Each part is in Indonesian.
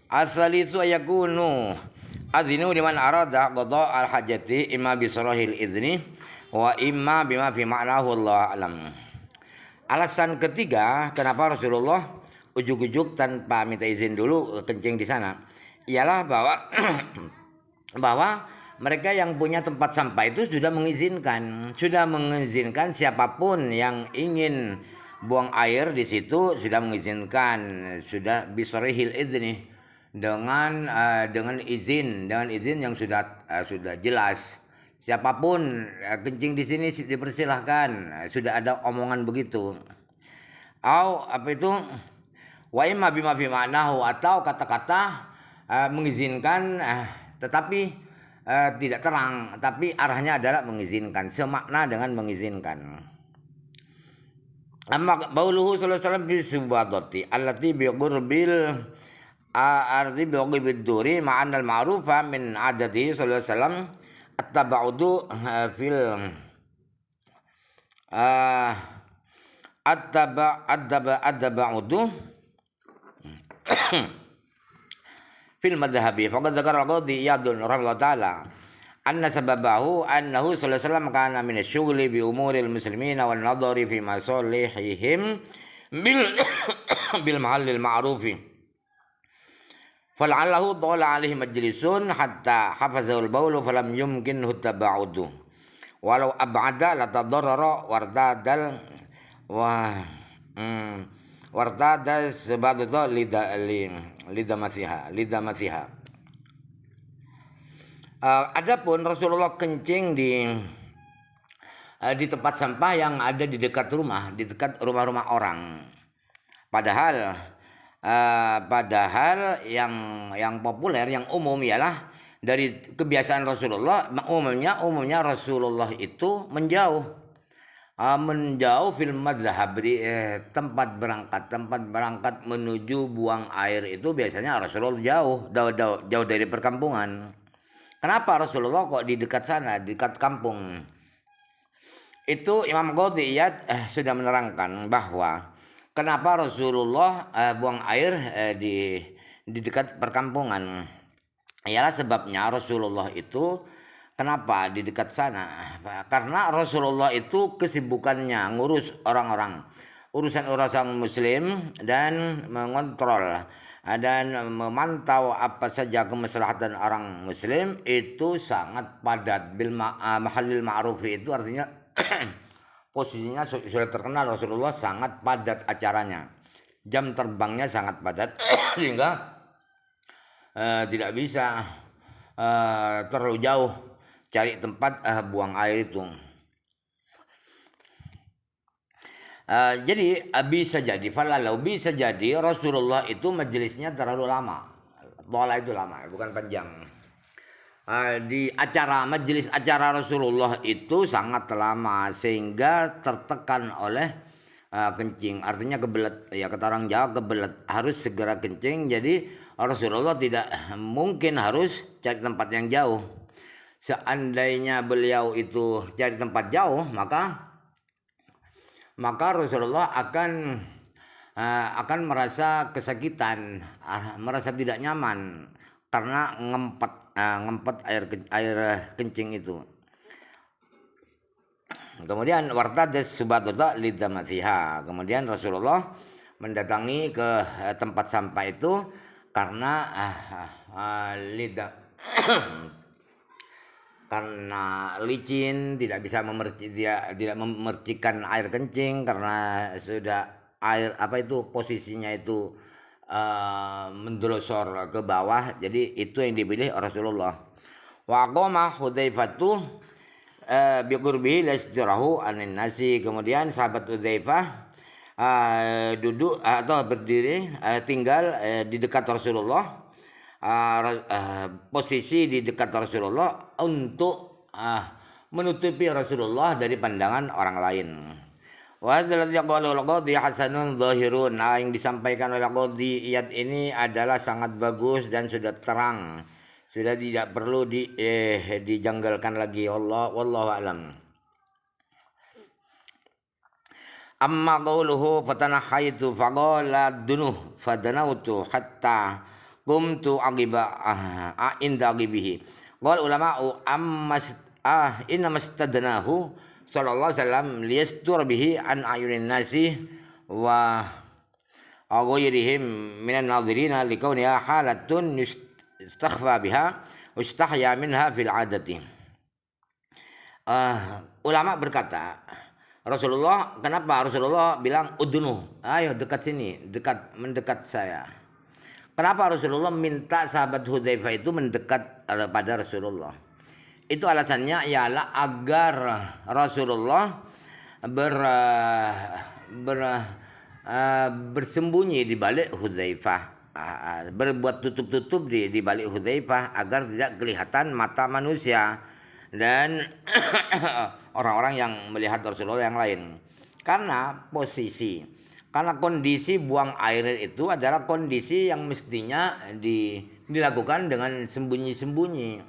Asalisu ayakunu adzinu liman arada qada al hajati imma bi sarahil idzni wa imma bima fi ma'nahu Allah alam. Alasan ketiga kenapa Rasulullah ujuk-ujuk tanpa minta izin dulu kencing di sana ialah bahwa bahwa mereka yang punya tempat sampah itu sudah mengizinkan siapapun yang ingin buang air di situ sudah mengizinkan, sudah bisorihil idzni dengan izin yang sudah jelas. Siapapun kencing di sini dipersilahkan, sudah ada omongan begitu. Apa itu? Wa imma bima fi ma'nahu, atau kata-kata mengizinkan tetapi tidak terang, tapi arahnya adalah mengizinkan, semakna dengan mengizinkan. Amma bauluhu sallallahu alaihi wasallam bi subadati allati bi qurbil ardi bi qurbil duri ma'anal ma'rufa min adati sallallahu alaihi wasallam at-tabaudu fil at-tabaudu fil madhhabi faqad dzakara al-qadhi Iyadun rahimahullah taala anna sababahu annahu sallallahu alaihi wasallam kana min asy-syughli bi umuril muslimina wan nadhari fi masalihihim bil bil mahallil ma'rufi fal'allahu tala alaihi majlisun hatta hafazahu al-baulu falam yumkinhu tabaudu walau ab'ada la tadarrara wartadal wartada sebadatu lidamasiha. Adapun Rasulullah kencing di tempat sampah yang ada di dekat rumah-rumah orang. Padahal yang populer, yang umum ialah dari kebiasaan Rasulullah, umumnya Rasulullah itu menjauh fil madhhab di tempat berangkat menuju buang air itu biasanya Rasulullah jauh dari perkampungan. Kenapa Rasulullah kok di dekat sana, di dekat kampung? Itu Imam Qadhi Iyad sudah menerangkan bahwa kenapa Rasulullah buang air di dekat perkampungan. Ialah sebabnya Rasulullah itu kenapa di dekat sana? Karena Rasulullah itu kesibukannya ngurus urusan muslim dan mengontrol dan memantau apa saja kemaslahatan orang muslim itu sangat padat. Mahallil ma'rufi itu artinya posisinya sudah terkenal, Rasulullah sangat padat acaranya. Jam terbangnya sangat padat sehingga tidak bisa terlalu jauh cari tempat buang air itu. Jadi bisa jadi Rasulullah itu majelisnya terlalu lama. Tola itu lama, bukan panjang. Di majelis acara Rasulullah itu sangat lama sehingga tertekan oleh kencing. Artinya kebelet, ya kata orang Jawa kebelet, harus segera kencing. Jadi Rasulullah tidak mungkin harus cari tempat yang jauh. Seandainya beliau itu cari tempat jauh, maka Rasulullah akan merasa kesakitan, merasa tidak nyaman karena ngempet air kencing itu. Kemudian wartades subadata lidamatiha. Kemudian Rasulullah mendatangi ke tempat sampah itu karena karena licin, tidak bisa memercikan air kencing karena sudah posisinya itu mendelosor ke bawah. Jadi itu yang dipilih Rasulullah. Wa qama Hudzaifatu bi qurbihi lastirahu anin nasi. Kemudian sahabat Hudzaifah duduk atau berdiri tinggal di dekat Rasulullah. Posisi di dekat Rasulullah untuk menutupi Rasulullah dari pandangan orang lain. Wa hadzal yaqulu al-qadhi hasanun zahirun. Yang disampaikan oleh Qadhi Iyad ini adalah sangat bagus dan sudah terang. Sudah tidak perlu dijanggalkan lagi. Wallahu a'lam. Amma qawluhu fatanahaitu faqala dunuh fadanautu hatta qumtu aqiba inda aqibihi. Qala ulama'u inna mastadnahu sallallahu alaihi wasallam liyastur bihi an ayunin nasi wa ghairihim minan nadhirina likauniha halatun istakhfa biha ustahya minha fil adati. Ulama berkata, kenapa Rasulullah bilang udunu, ayo dekat sini, mendekat saya. Kenapa Rasulullah minta sahabat Hudzaifah itu mendekat pada Rasulullah? Itu alasannya ialah agar Rasulullah bersembunyi di balik Hudzaifah, berbuat tutup-tutup di balik Hudzaifah agar tidak kelihatan mata manusia dan orang-orang yang melihat Rasulullah yang lain. Karena kondisi buang air itu adalah kondisi yang mestinya dilakukan dengan sembunyi-sembunyi.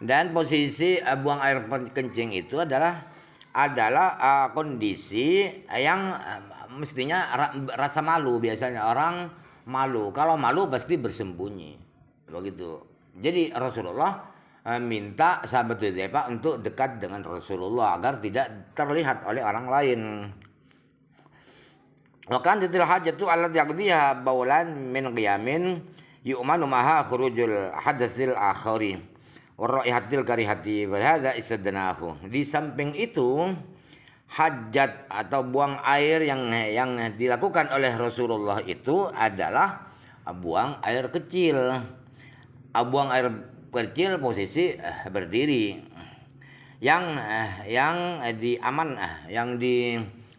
Dan posisi buang air kencing itu adalah kondisi yang mestinya rasa malu. Biasanya orang malu. Kalau malu pasti bersembunyi. Begitu. Jadi Rasulullah minta sahabat Hudzaifah untuk dekat dengan Rasulullah agar tidak terlihat oleh orang lain. Wa kan titil hajatu allati yaqdiha baulan min qiyamin yu'manu maha khurujul hadatsil akhari wa raihatil karihati wa hadza istadnahu. Di samping itu hajat atau buang air yang dilakukan oleh Rasulullah itu adalah buang air kecil. Buang air kecil posisi berdiri yang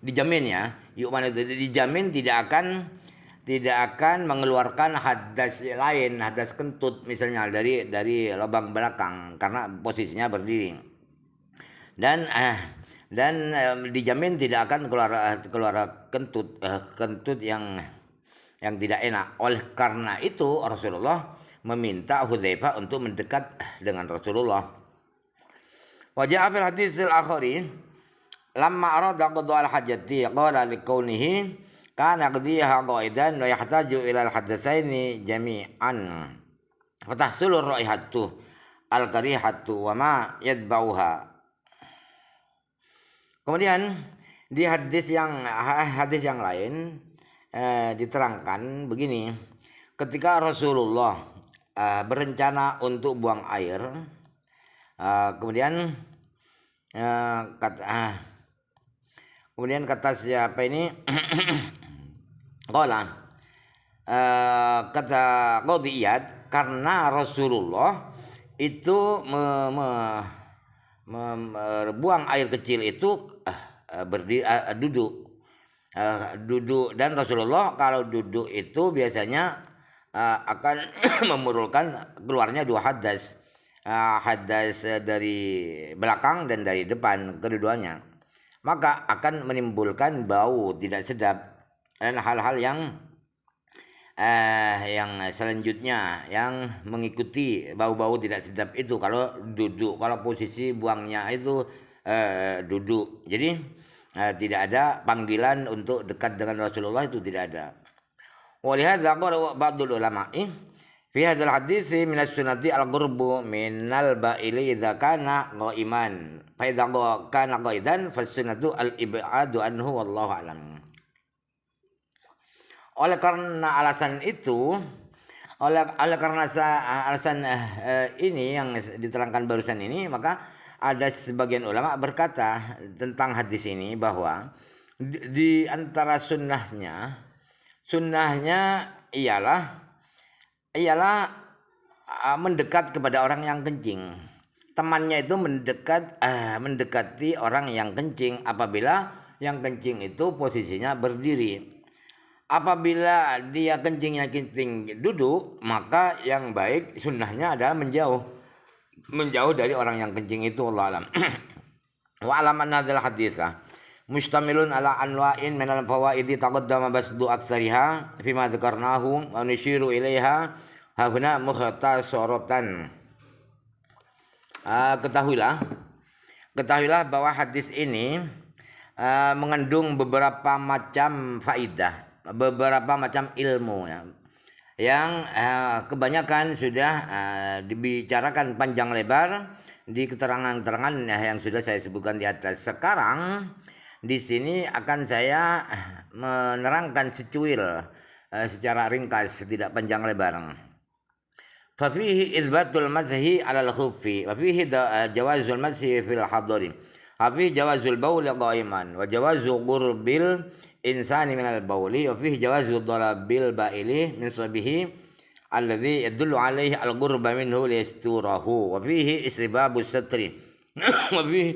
dijamin ya, yu'man itu dijamin tidak akan mengeluarkan hadas lain, hadas kentut misalnya dari lubang belakang karena posisinya berdiri, dan dijamin tidak akan keluar kentut yang tidak enak. Oleh karena itu Rasulullah meminta Hudzaifah untuk mendekat dengan Rasulullah. Wa ja'a fil haditsil akhari lamma arada qada al-hajati qala likaunihi kana qadiha qaidan wa yahtaju ila al-hadatsaini jami'an fatahsulu raihatu al-karihatu wa ma yatba'uha. Kemudian di hadis yang lain diterangkan begini, ketika Rasulullah berencana untuk buang air, kemudian kata siapa ini kata Qadiyat, karena Rasulullah itu buang air kecil itu duduk, dan Rasulullah kalau duduk itu biasanya akan memerlukan keluarnya dua hadas dari belakang dan dari depan, kedua-duanya, maka akan menimbulkan bau tidak sedap dan hal-hal yang selanjutnya yang mengikuti bau-bau tidak sedap itu kalau duduk, kalau posisi buangnya itu duduk. Jadi tidak ada panggilan untuk dekat dengan Rasulullah, itu tidak ada. Walihadza qala ba'dul ulama'i fi hadzal hadits min as-sunnati al-qurbu minal ba'ili idza kana qaiman fa idza kana qaidan fas-sunnatu al-ib'adu anhu wallahu a'lam. Oleh karena alasan ini yang diterangkan barusan ini, maka ada sebagian ulama berkata tentang hadis ini bahwa di antara sunnahnya ialah mendekat kepada orang yang kencing. Temannya itu mendekati orang yang kencing apabila yang kencing itu posisinya berdiri. Apabila dia kencing duduk, maka yang baik sunnahnya adalah menjauh dari orang yang kencing itu. Allah alam. Wa alaman hadzal haditsah mustamilun ala anwa'in minal fawaidi taqaddama basdu aktsariha fima dzakarnahu wa nushiru ilaiha hahuna mukhtasaratan. Ketahuilah bahwa hadis ini mengandung beberapa macam faidah, beberapa macam ilmu ya. yang kebanyakan sudah dibicarakan panjang lebar di keterangan-keterangan yang sudah saya sebutkan di atas. Sekarang di sini akan saya menerangkan secuil secara ringkas, tidak panjang lebar. ففيه إثبات المسح على الخف وفيه جواز المسح في الحضر وفيه جواز البول قائما وجواز قرب الإنسان من البول وفيه جواز ضرب البائل من صبه الذي يدل عليه القرب منه ليستوره وفيه استباب الستر وفيه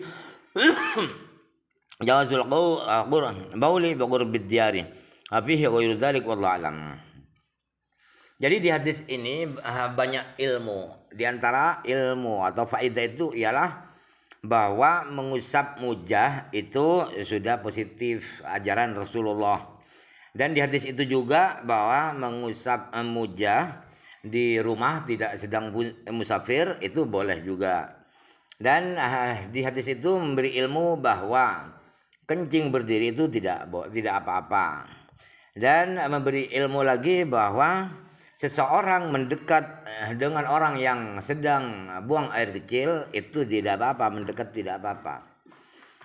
جواز البول بقرب الديار وفيه غير ذلك والله أعلم. Jadi di hadis ini banyak ilmu. Di antara ilmu atau faedah itu ialah bahwa mengusap mujah itu sudah positif ajaran Rasulullah. Dan di hadis itu juga bahwa mengusap mujah di rumah tidak sedang musafir itu boleh juga. Dan di hadis itu memberi ilmu bahwa kencing berdiri itu tidak apa-apa. Dan memberi ilmu lagi bahwa seseorang mendekat dengan orang yang sedang buang air kecil itu tidak apa-apa, mendekat tidak apa-apa.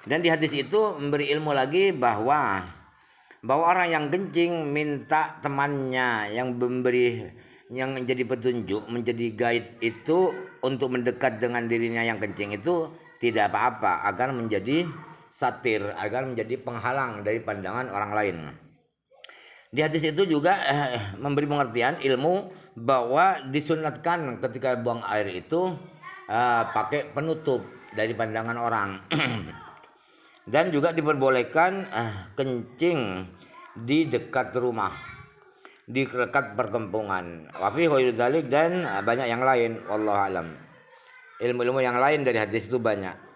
Dan di hadis itu memberi ilmu lagi bahwa orang yang kencing minta temannya yang menjadi petunjuk, menjadi guide itu untuk mendekat dengan dirinya yang kencing itu tidak apa-apa, agar menjadi satir, agar menjadi penghalang dari pandangan orang lain. Di hadis itu juga memberi pengertian ilmu bahwa disunatkan ketika buang air itu pakai penutup dari pandangan orang. Dan juga diperbolehkan kencing di dekat rumah, di dekat perkampungan. Wafi khairu dzalik, dan banyak yang lain, wallahu alam. Ilmu-ilmu yang lain dari hadis itu banyak.